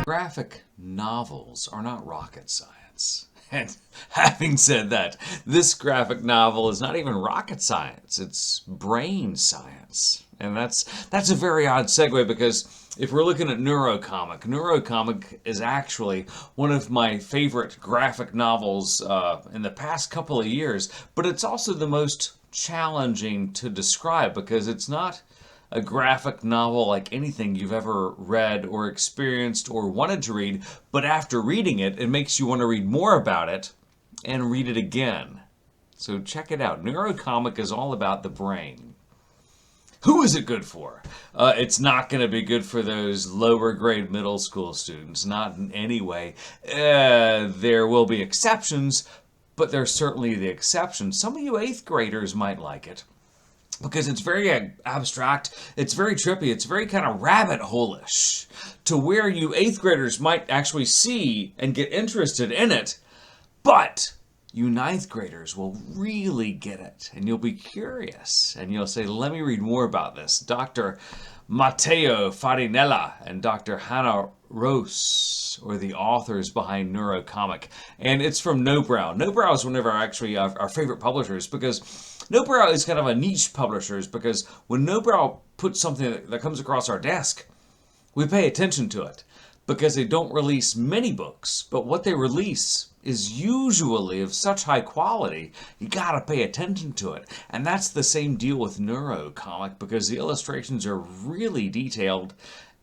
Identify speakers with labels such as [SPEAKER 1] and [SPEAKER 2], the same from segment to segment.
[SPEAKER 1] Graphic novels are not rocket science. And having said that, this graphic novel is not even rocket science, it's brain science. And that's a very odd segue because if we're looking at Neurocomic is actually one of my favorite graphic novels in the past couple of years, but it's also the most challenging to describe because it's not a graphic novel like anything you've ever read or experienced or wanted to read, but after reading it, it makes you want to read more about it and read it again. So check it out. Neurocomic is all about the brain. Who is it good for? It's not going to be good for those lower grade middle school students, not in any way. There will be exceptions, but they're certainly the exceptions. Some of you 8th graders might like it because it's very abstract, it's very trippy, it's very kind of rabbit hole-ish to where you 8th graders might actually see and get interested in it, but you 9th graders will really get it, and you'll be curious, and you'll say, let me read more about this. Dr. Matteo Farinella and Dr. Hannah Rose are the authors behind Neurocomic, and it's from Nobrow. Nobrow is one of our favorite publishers because Nobrow is kind of a niche publishers because when Nobrow puts something that comes across our desk, we pay attention to it because they don't release many books, but what they release is usually of such high quality, you gotta pay attention to it. And that's the same deal with Neurocomic because the illustrations are really detailed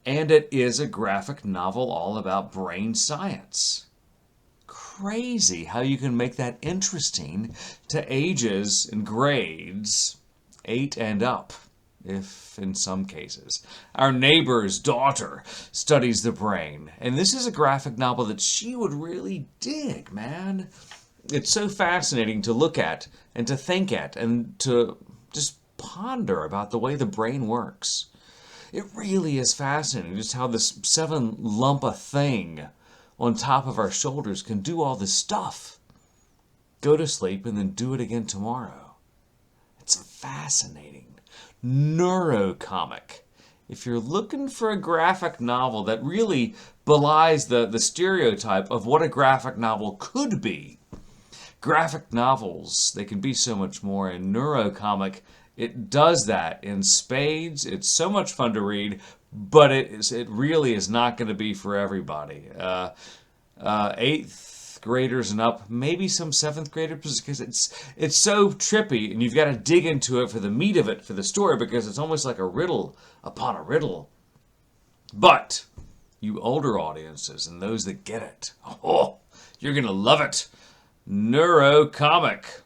[SPEAKER 1] and it is a graphic novel all about brain science. Crazy how you can make that interesting to ages and grades 8 and up, if in some cases. Our neighbor's daughter studies the brain, and this is a graphic novel that she would really dig, man. It's so fascinating to look at and to think at and to just ponder about the way the brain works. It really is fascinating just how this 7-lumpa thing on top of our shoulders can do all this stuff. Go to sleep and then do it again tomorrow. It's fascinating. Neurocomic. If you're looking for a graphic novel that really belies the stereotype of what a graphic novel could be, graphic novels, they can be so much more. In Neurocomic, it does that in spades. It's so much fun to read, but it really is not going to be for everybody. 8th graders and up, maybe some 7th graders, because it's so trippy, and you've got to dig into it for the meat of it, for the story, because it's almost like a riddle upon a riddle. But you older audiences and those that get it, oh, you're going to love it. Neurocomic.